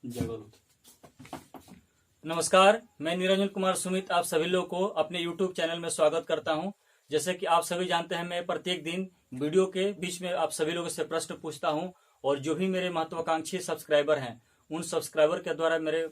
जगरूक। नमस्कार, मैं निरंजन कुमार सुमित आप सभी लोगों को अपने YouTube चैनल में स्वागत करता हूं। जैसे कि आप सभी जानते हैं, मैं प्रत्येक दिन वीडियो के बीच में आप सभी लोगों से प्रश्न पूछता हूं और जो भी मेरे महत्वाकांक्षी सब्सक्राइबर हैं उन सब्सक्राइबर के द्वारा मेरे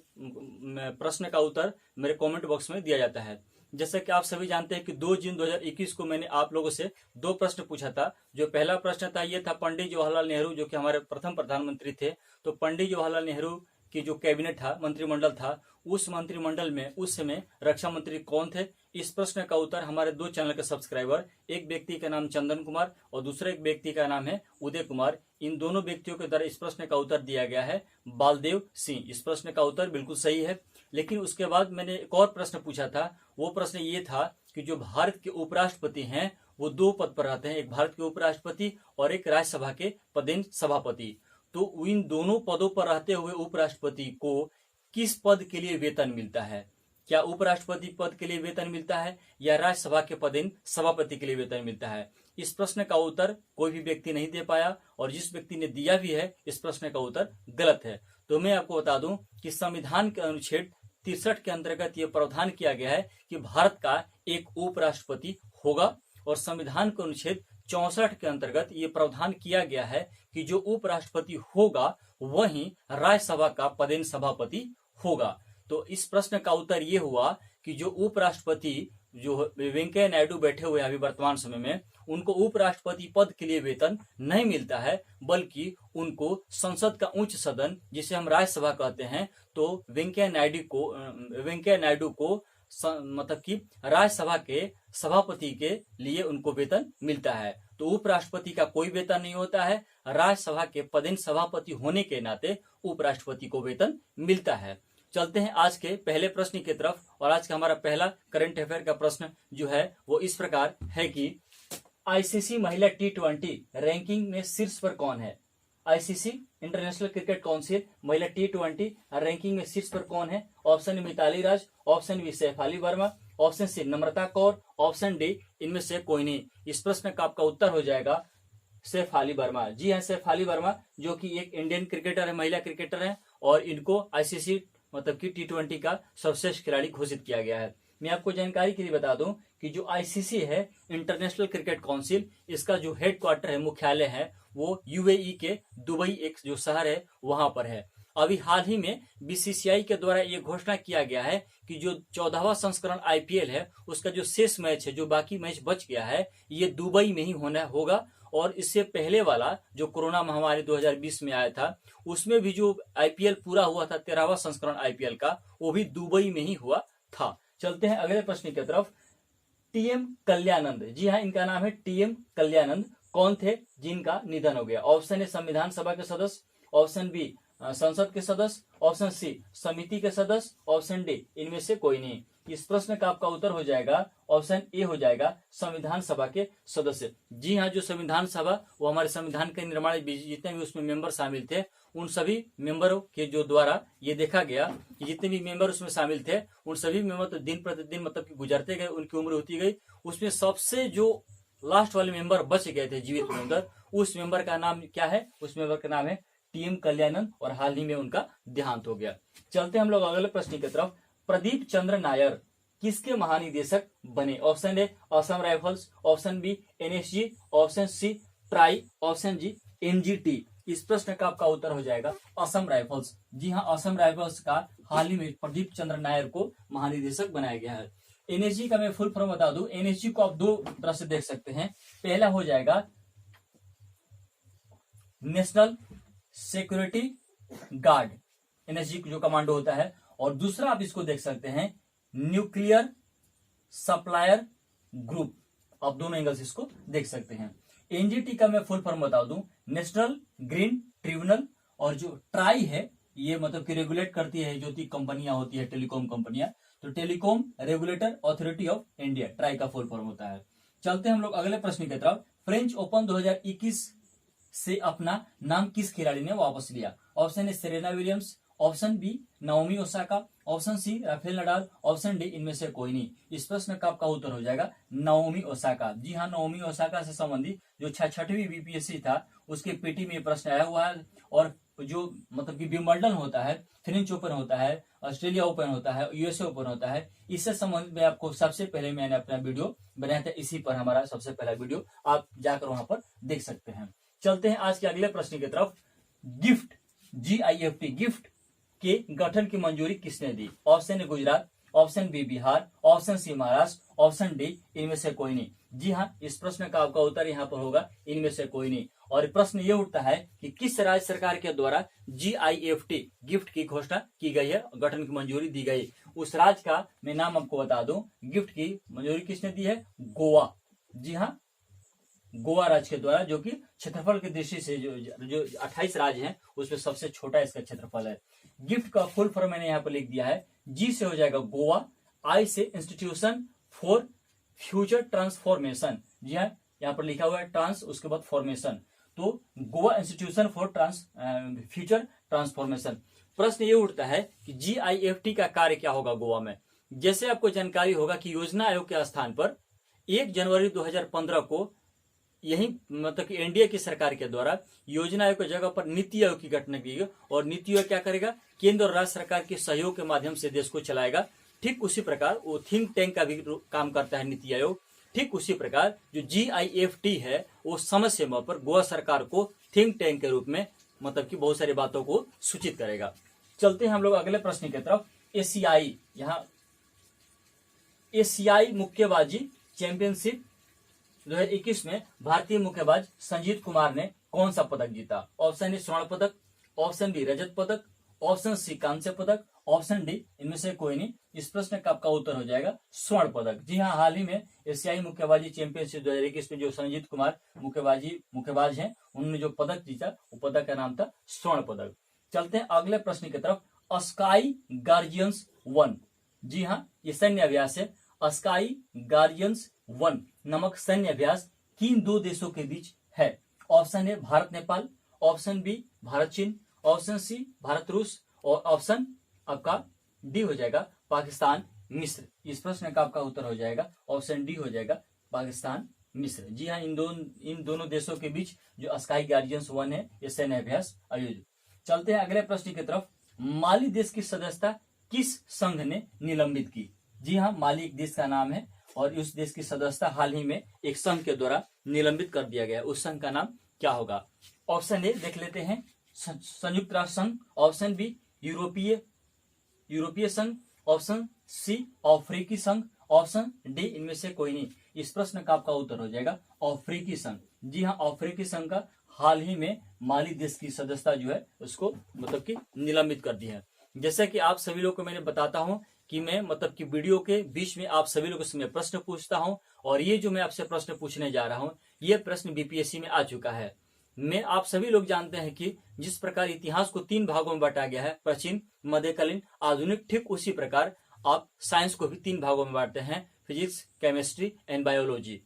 प्रश्न का उत्तर मेरे कमेंट बॉक्स में दिया जाता है। जैसे कि आप सभी जानते हैं कि 2 जून 2021 को मैंने आप लोगों से 2 प्रश्न पूछा था। जो पहला प्रश्न था ये था, पंडित जवाहरलाल नेहरू जो कि हमारे प्रथम प्रधानमंत्री थे, तो पंडित जवाहरलाल नेहरू की जो कैबिनेट था, मंत्रिमंडल था, उस मंत्रिमंडल में उस समय रक्षा मंत्री कौन थे? इस प्रश्न का उत्तर हमारे 2 चैनल के सब्सक्राइबर, एक व्यक्ति का नाम चंदन कुमार और दूसरे एक व्यक्ति का नाम है उदय कुमार, इन दोनों व्यक्तियों के द्वारा इस प्रश्न का उत्तर दिया गया है बालदेव सिंह। इस प्रश्न का उत्तर बिल्कुल सही है। लेकिन उसके बाद मैंने एक और प्रश्न पूछा था। वो प्रश्न ये था कि जो भारत के उपराष्ट्रपति हैं वो 2 पद पर रहते हैं, एक भारत के उपराष्ट्रपति और एक राज्यसभा के पदेन सभापति। तो इन दोनों पदों पर रहते हुए उपराष्ट्रपति को किस पद के लिए वेतन मिलता है? क्या उपराष्ट्रपति पद के लिए वेतन मिलता है या राज्यसभा के पदेन सभापति के लिए वेतन मिलता है? इस प्रश्न का उत्तर कोई भी व्यक्ति नहीं दे पाया और जिस व्यक्ति ने दिया भी है इस प्रश्न का उत्तर गलत है। तो मैं आपको बता दूं कि संविधान के अनुच्छेद 63 के अंतर्गत यह प्रावधान किया गया है कि भारत का एक उपराष्ट्रपति होगा और संविधान के अनुच्छेद 64 के अंतर्गत ये प्रावधान किया गया है कि जो उपराष्ट्रपति होगा वही राज्यसभा का पदेन सभापति होगा। तो इस प्रश्न का उत्तर ये हुआ कि जो उपराष्ट्रपति जो वेंकैया नायडू बैठे हुए अभी वर्तमान समय में, उनको उपराष्ट्रपति पद के लिए वेतन नहीं मिलता है, बल्कि उनको संसद का उच्च सदन जिसे हम राज्यसभा कहते हैं, तो वेंकैया नायडू को मतलब कि राज्यसभा के सभापति के लिए उनको वेतन मिलता है। तो उपराष्ट्रपति का कोई वेतन नहीं होता है, राज्यसभा के पदेन सभापति होने के नाते उपराष्ट्रपति को वेतन मिलता है। चलते हैं आज के पहले प्रश्न की तरफ। और आज का हमारा पहला करंट अफेयर का प्रश्न जो है वो इस प्रकार है कि आईसीसी महिला T20 रैंकिंग में शीर्ष पर कौन है? आईसीसी इंटरनेशनल क्रिकेट काउंसिल महिला T20 रैंकिंग में शीर्ष पर कौन है? Option A Mitali Raj, option B Shafali Verma, option C Namrata Kaur, option D इनमें से कोई नहीं। इस प्रश्न का आपका उत्तर हो जाएगा शेफाली वर्मा। जी हाँ, शेफाली वर्मा जो कि एक इंडियन क्रिकेटर है, महिला क्रिकेटर है और इनको आईसीसी मतलब कि T20 का सर्वश्रेष्ठ खिलाड़ी घोषित किया गया है। मैं आपको जानकारी के लिए बता दूं कि जो आईसीसी है, इंटरनेशनल क्रिकेट काउंसिल, इसका जो हेडक्वार्टर है, मुख्यालय है, वो यूएई के दुबई एक जो शहर है वहां पर है। अभी हाल ही में बीसीसीआई के द्वारा ये घोषणा किया गया है कि जो 14वां संस्करण आईपीएल है उसका जो शेष मैच है, जो बाकी मैच बच गया है, ये दुबई में ही होना होगा। और इससे पहले वाला जो कोरोना महामारी 2020 में आया था, उसमें भी जो आईपीएल पूरा हुआ था 13वां संस्करण आईपीएल का, वो भी दुबई में ही हुआ था। चलते हैं अगले प्रश्न की तरफ। टीएम कल्याणंद, जी हाँ, इनका नाम है टीएम कल्याणंद, कौन थे जिनका निधन हो गया? ऑप्शन ए संविधान सभा के सदस्य, ऑप्शन बी संसद के सदस्य, ऑप्शन सी समिति के सदस्य, ऑप्शन डी इनमें से कोई नहीं। इस प्रश्न का आपका उत्तर हो जाएगा ऑप्शन ए हो जाएगा संविधान सभा के सदस्य। जी हाँ, जो संविधान सभा वो हमारे संविधान के निर्माण जितने भी उसमें मेंबर शामिल थे, उन सभी मेंबरों के जो द्वारा ये देखा गया कि जितने भी मेंबर उसमें शामिल थे उन सभी मेंबर तो दिन प्रतिदिन मतलब कि गुजरते गए, उनकी उम्र होती गई। उसमें सबसे जो लास्ट वाले मेंबर बच गए थे जीवित मेंबर, उस मेंबर का नाम क्या है? उस मेंबर का नाम है टीएम कल्याणंद और हाल ही में उनका देहांत हो गया। चलते हम लोग अगले प्रश्न की तरफ। प्रदीप चंद्र नायर किसके महानिदेशक बने? Option A Assam Rifles, option B NSG, option C TRAI, option G NGT. इस प्रश्न का आपका उत्तर हो जाएगा असम राइफल्स। जी हाँ, असम राइफल्स का हाल ही में प्रदीप चंद्र नायर को महानिदेशक बनाया गया है। एनएसजी का मैं फुल फॉर्म बता दूं, एनएसजी को आप 2 तरह से देख सकते हैं। पहला हो जाएगा नेशनल सिक्योरिटी गार्ड, एनएसजी जो कमांडो होता है, और दूसरा आप इसको देख सकते हैं न्यूक्लियर सप्लायर ग्रुप। आप दोनों एंगल से इसको देख सकते हैं। एनजीटी का मैं फुल फॉर्म बता दूं, नेशनल ग्रीन ट्रिब्यूनल, और जो ट्राई है ये मतलब कि रेगुलेट करती है जो कंपनियां होती है, टेलीकॉम कंपनियां, तो telecom regulator authority of India, try का फुल फॉर्म होता है। चलते हैं हम लोग अगले प्रश्न की तरफ। फ्रेंच ओपन 2021 से अपना नाम किस खिलाड़ी ने वापस लिया? Option A Serena Williams, option B Naomi Osaka, option C Rafael Nadal, option D इनमें से कोई नहीं। इस प्रश्न का आपका उत्तर हो जाएगा नाओमी ओसाका। जी हाँ, नाओमी ओसाका से संबंधित जो 6वीं बीपीएससी था उसके पीटी में प्रश्न आया हुआ है और जो मतलब कि विंबलडन होता है, फ्रेंच ओपन होता है, ऑस्ट्रेलिया ओपन होता है, यूएसए ओपन होता है, इससे संबंधित में आपको सबसे पहले मैंने अपना वीडियो बनाया था। इसी पर हमारा सबसे पहला वीडियो आप जाकर वहां पर देख सकते हैं। चलते हैं आज के अगले प्रश्न की तरफ। गिफ्ट, GIFT, गिफ्ट के गठन की मंजूरी किसने दी? Option A Gujarat, option B Bihar, option C Maharashtra, option D इनमें से कोई नहीं। जी हाँ, इस प्रश्न का आपका उत्तर यहाँ पर होगा इनमें से कोई नहीं। और प्रश्न ये उठता है कि किस राज्य सरकार के द्वारा GIFT गिफ्ट की घोषणा की गई है, गठन की मंजूरी दी गई? उस राज्य का मैं नाम आपको बता दूं। गिफ्ट की मंजूरी किसने दी है? गोवा। जी हाँ, गोवा राज्य के द्वारा, जो कि क्षेत्रफल की दृष्टि से जो 28 राज्य हैं उसमें सबसे छोटा इसका क्षेत्रफल है। गिफ्ट का फुल फॉर्म मैंने यहाँ पर लिख दिया है। जी से हो जाएगा गोवा, आई से इंस्टीट्यूशन फॉर फ्यूचर ट्रांसफॉर्मेशन। जी हाँ, यहाँ पर लिखा हुआ है ट्रांस, उसके बाद फॉर्मेशन, तो Goa institution for future transformation. प्रश्न ये उठता है कि GIFT का कार्य क्या होगा गोवा में? जैसे आपको जानकारी होगा कि योजना आयोग के स्थान पर 1 जनवरी 2015 को यही मतलब कि एनडीए की सरकार के द्वारा योजना आयोग की जगह पर नीति आयोग की घटना की गई। और नीति आयोग क्या करेगा? केंद्र और राज्य सरकार के सहयोग के माध्यम से देश को चलाएगा। ठीक उसी प्रकार वो थिंक टैंक का भी काम करता है नीति आयोग। ठीक उसी प्रकार जो GIFT है वो समय समय पर गोवा सरकार को थिंक टैंक के रूप में मतलब कि बहुत सारी बातों को सूचित करेगा। चलते हैं हम लोग अगले प्रश्न की तरफ। एशियाई, यहाँ एशियाई मुक्केबाजी चैंपियनशिप 2021 में भारतीय मुक्केबाज संजीत कुमार ने कौन सा पदक जीता? ऑप्शन ए स्वर्ण पदक, ऑप्शन बी रजत पदक, ऑप्शन सी कांस्य पदक, ऑप्शन डी इनमें से कोई नहीं। इस प्रश्न का आपका उत्तर हो जाएगा स्वर्ण पदक। जी हाँ, हाल ही में एशियाई मुक्केबाजी चैंपियनशिप 2021 में जो संजीत कुमार मुक्केबाज हैं, उन्होंने जो पदक जीता वो पदक का नाम था स्वर्ण पदक। चलते हैं अगले प्रश्न की तरफ। स्काई गार्जियंस 1, जी हाँ, ये सैन्य अभ्यास है। स्काई गार्जियंस 1 नामक सैन्य अभ्यास किन 2 देशों के बीच है? Option A Bharat Nepal, option B Bharat चीन, ऑप्शन सी भारत रूस, और ऑप्शन आपका डी हो जाएगा पाकिस्तान मिस्र। इस प्रश्न का आपका उत्तर हो जाएगा ऑप्शन डी हो जाएगा पाकिस्तान मिस्र। जी हाँ, इन दोनों देशों के बीच जो स्काई गार्जियंस 1 है ये सैन्य अभ्यास आयोजित। चलते हैं अगले प्रश्न की तरफ। माली देश की सदस्यता किस संघ ने निलंबित की? जी हाँ, माली एक देश का नाम है और उस देश की सदस्यता हाल ही में एक संघ के द्वारा निलंबित कर दिया गया। उस संघ का नाम क्या होगा? ऑप्शन ए देख लेते हैं, संयुक्त राष्ट्र संघ, ऑप्शन बी यूरोपीय संघ, ऑप्शन सी अफ्रीकी संघ, ऑप्शन डी इनमें से कोई नहीं। इस प्रश्न का आपका उत्तर हो जाएगा अफ्रीकी संघ। जी हाँ, अफ्रीकी संघ का हाल ही में माली देश की सदस्यता जो है उसको मतलब कि निलंबित कर दी है। जैसे कि आप सभी लोगों को मैंने बताता हूं कि मैं मतलब कि वीडियो के बीच में आप सभी लोगों से मैं प्रश्न पूछता हूं, और ये जो मैं आपसे प्रश्न पूछने जा रहा हूं ये प्रश्न बीपीएससी में आ चुका है। मैं आप सभी लोग जानते हैं कि जिस प्रकार इतिहास को 3 भागों में बांटा गया है, प्राचीन, मध्यकालीन, आधुनिक, ठीक उसी प्रकार आप साइंस को भी 3 भागों में बांटते हैं, फिजिक्स, केमिस्ट्री एंड बायोलॉजी।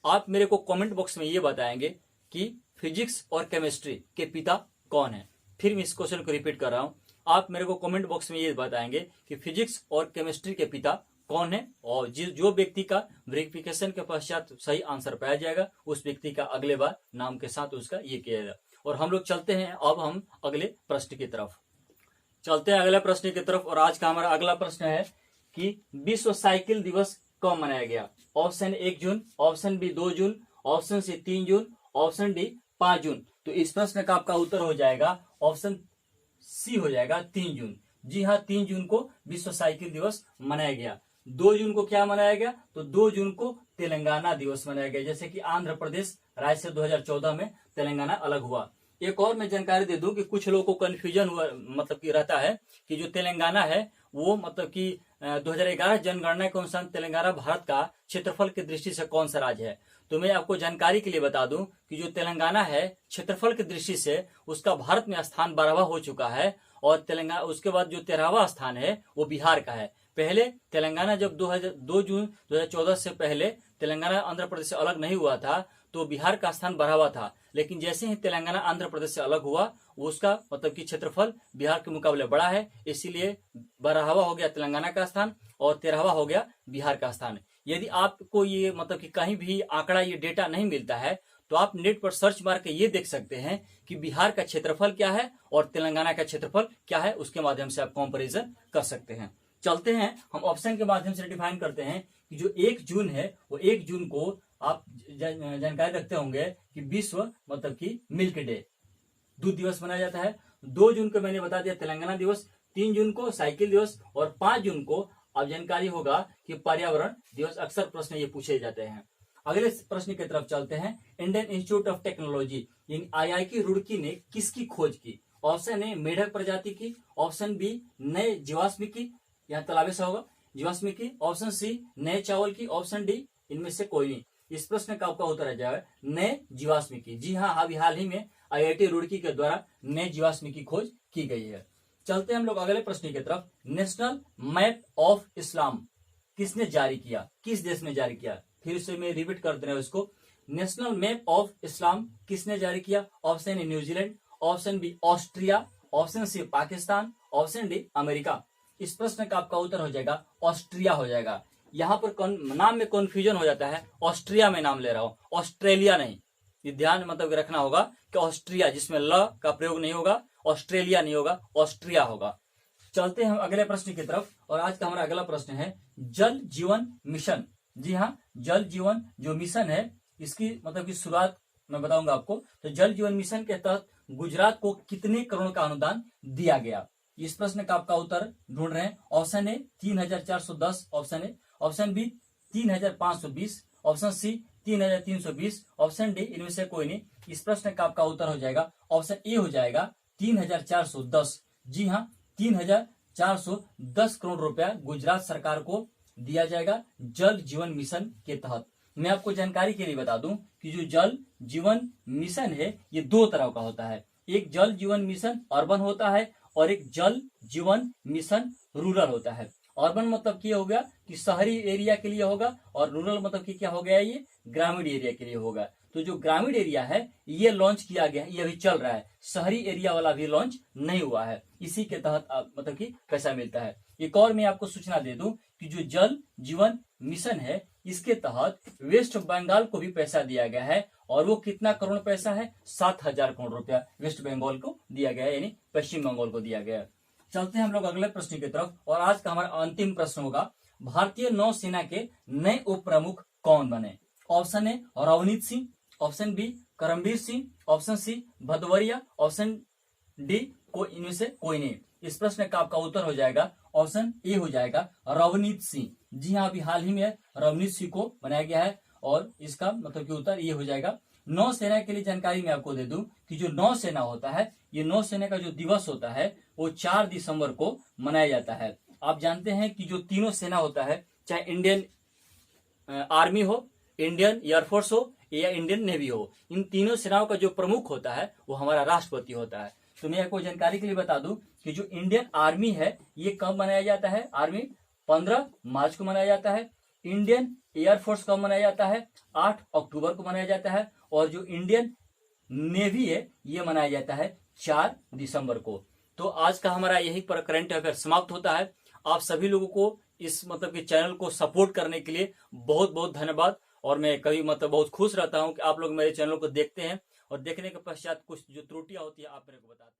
आप मेरे को कमेंट बॉक्स में ये बताएंगे कि फिजिक्स और केमिस्ट्री के पिता कौन है। फिर मैं इस क्वेश्चन को रिपीट कर रहा हूं, आप मेरे को कमेंट बॉक्स में ये बताएंगे कि फिजिक्स और केमिस्ट्री के पिता कौन है, और जो व्यक्ति का वेरिफिकेशन के पश्चात सही आंसर पाया जाएगा उस व्यक्ति का अगले बार नाम के साथ उसका ये किया जाएगा। और हम लोग चलते हैं अब हम अगले प्रश्न की तरफ। चलते हैं अगले प्रश्न की तरफ, और आज का हमारा अगला प्रश्न है कि विश्व साइकिल दिवस कब मनाया गया? ऑप्शन 1 जून, ऑप्शन बी 2 जून, ऑप्शन सी 3 जून, ऑप्शन डी 5 जून। तो इस प्रश्न का आपका उत्तर हो जाएगा ऑप्शन सी हो जाएगा 3 जून। जी हाँ, 3 जून को विश्व साइकिल दिवस मनाया गया। 2 जून को क्या मनाया गया? तो 2 जून को तेलंगाना दिवस मनाया गया। जैसे कि आंध्र प्रदेश राज्य से 2014 में तेलंगाना अलग हुआ। एक और मैं जानकारी दे दूं कि कुछ लोगों को कंफ्यूजन हुआ मतलब कि रहता है कि जो तेलंगाना है वो मतलब कि 2011 जनगणना के अनुसार तेलंगाना भारत का क्षेत्रफल की दृष्टि से कौन सा राज्य है। तो मैं आपको जानकारी के लिए बता दूं कि जो तेलंगाना है क्षेत्रफल की दृष्टि से उसका भारत में स्थान 12वां हो चुका है, और तेलंगाना उसके बाद जो 13वां स्थान है वो बिहार का है। पहले तेलंगाना जब 2 जून 2014 से पहले तेलंगाना आंध्र प्रदेश से अलग नहीं हुआ था तो बिहार का स्थान 12वां था, लेकिन जैसे ही तेलंगाना आंध्र प्रदेश से अलग हुआ उसका मतलब कि क्षेत्रफल बिहार के मुकाबले बड़ा है, इसीलिए 12वां हो गया तेलंगाना का स्थान और 13वां हो गया बिहार का स्थान। यदि आपको ये मतलब कि कहीं भी आंकड़ा ये डेटा नहीं मिलता है तो आप नेट पर सर्च मार के ये देख सकते हैं कि बिहार का क्षेत्रफल क्या है और तेलंगाना का क्षेत्रफल क्या है, उसके माध्यम से आप कंपैरिजन कर सकते हैं। चलते हैं हम ऑप्शन के माध्यम से डिफाइन करते हैं कि जो 1 जून है वो 1 जून को आप जानकारी रखते होंगे कि विश्व मतलब कि मिल्क डे, दूध दिवस मनाया जाता है। 2 जून को मैंने बता दिया तेलंगाना दिवस, 3 जून को साइकिल दिवस और 5 जून को अब जानकारी होगा कि पर्यावरण दिवस। अक्सर प्रश्न ये पूछे जाते हैं। अगले प्रश्न की तरफ चलते हैं। इंडियन इंस्टीट्यूट ऑफ टेक्नोलॉजी यानी IIT रुड़की ने किसकी खोज की? ऑप्शन ए मेढक प्रजाति की, ऑप्शन बी नए जीवाश्म की, यहाँ तालाबे से होगा जीवाश्म की, ऑप्शन सी नए चावल की, ऑप्शन डी इनमें से कोई नहीं। इस प्रश्न का आपका उत्तर आ जाएगा नए जीवाश्म की। जी हाँ, अभी हाल ही में IIT रुड़की के द्वारा नए जीवाश्म की खोज की गई है। चलते हैं हम लोग अगले प्रश्न की तरफ। नेशनल मैप ऑफ इस्लाम किसने जारी किया? किस देश ने जारी किया? फिर से मैं रिपीट कर दे रहा हूं इसको। नेशनल मैप ऑफ इस्लाम किसने जारी किया? Option A New Zealand, option B Austria, option C Pakistan, option D America. इस प्रश्न का आपका उत्तर हो जाएगा ऑस्ट्रिया हो जाएगा। यहाँ पर नाम में कंफ्यूजन हो जाता है, ऑस्ट्रिया में नाम ले रहा हूं, ऑस्ट्रेलिया नहीं। ये ध्यान मतलब रखना होगा कि ऑस्ट्रिया जिसमें ल का प्रयोग नहीं होगा, ऑस्ट्रेलिया नहीं होगा, ऑस्ट्रिया होगा। चलते हैं हम अगले प्रश्न की तरफ और आज का हमारा अगला प्रश्न है जल जीवन मिशन। जी हाँ, जल जीवन जो मिशन है इसकी मतलब की शुरुआत मैं बताऊंगा आपको। तो जल जीवन मिशन के तहत गुजरात को कितने करोड़ का अनुदान दिया गया? इस प्रश्न का आपका उत्तर ढूंढ रहे हैं। Option A 3410, option A, option B 3520, option C 3320, option D इनमें से कोई नहीं। इस प्रश्न का आपका उत्तर हो जाएगा ऑप्शन ए हो जाएगा 3410। जी हाँ, 3410 करोड़ रुपया गुजरात सरकार को दिया जाएगा जल जीवन मिशन के तहत। मैं आपको जानकारी के लिए बता दूं कि जो जल जीवन मिशन है ये 2 तरह का होता है। एक जल जीवन मिशन अर्बन होता है और एक जल जीवन मिशन रूरल होता है। अर्बन मतलब क्या हो गया कि शहरी एरिया के लिए होगा और रूरल मतलब कि क्या हो गया, ये ग्रामीण एरिया के लिए होगा। तो जो ग्रामीण एरिया है ये लॉन्च किया गया है, ये अभी चल रहा है। शहरी एरिया वाला भी लॉन्च नहीं हुआ है। इसी के तहत मतलब कि पैसा मिलता है। एक और मैं आपको सूचना दे दूं कि जो जल जीवन मिशन है इसके तहत वेस्ट बंगाल को भी पैसा दिया गया है और वो कितना करोड़ पैसा है? 7000 करोड़ रुपया वेस्ट बंगाल को दिया गया है, यानी पश्चिम बंगाल को दिया गया है। चलते हैं हम लोग अगले प्रश्न की तरफ और आज का हमारा अंतिम प्रश्न होगा भारतीय नौसेना के नए उप प्रमुख कौन बने? Option A Ravneet Singh, option B Karambir Singh, option C Bhadauria, option D को इनमें से कोई नहीं। इस प्रश्न का आपका उत्तर हो जाएगा ऑप्शन ए हो जाएगा रवनीत सिंह। जी हाँ, अभी हाल ही में रवनीत सिंह को बनाया गया है और इसका मतलब कि उत्तर ये हो जाएगा। नौसेना के लिए जानकारी मैं आपको दे दूं कि जो नौसेना होता है ये नौसेना का जो दिवस होता है वो 4 दिसंबर को मनाया जाता है। आप जानते हैं कि जो तीनों सेना होता है, चाहे इंडियन आर्मी हो, इंडियन एयरफोर्स हो या इंडियन नेवी हो, इन तीनों सेनाओं का जो प्रमुख होता है वो हमारा राष्ट्रपति होता है। तो मैं आपको जानकारी के लिए बता दूं कि जो इंडियन आर्मी है ये कब मनाया जाता है? आर्मी 15 मार्च को मनाया जाता है। इंडियन एयरफोर्स कब मनाया जाता है? 8 अक्टूबर को मनाया जाता है। और जो इंडियन नेवी है ये मनाया जाता है 4 दिसंबर को। तो आज का हमारा यही पर करंट अफेयर समाप्त होता है। आप सभी लोगों को इस मतलब कि चैनल को सपोर्ट करने के लिए बहुत बहुत धन्यवाद। और मैं कभी मतलब बहुत खुश रहता हूं कि आप लोग मेरे चैनल को देखते हैं और देखने के पश्चात कुछ जो त्रुटियां होती है आप मेरे को बताते हैं।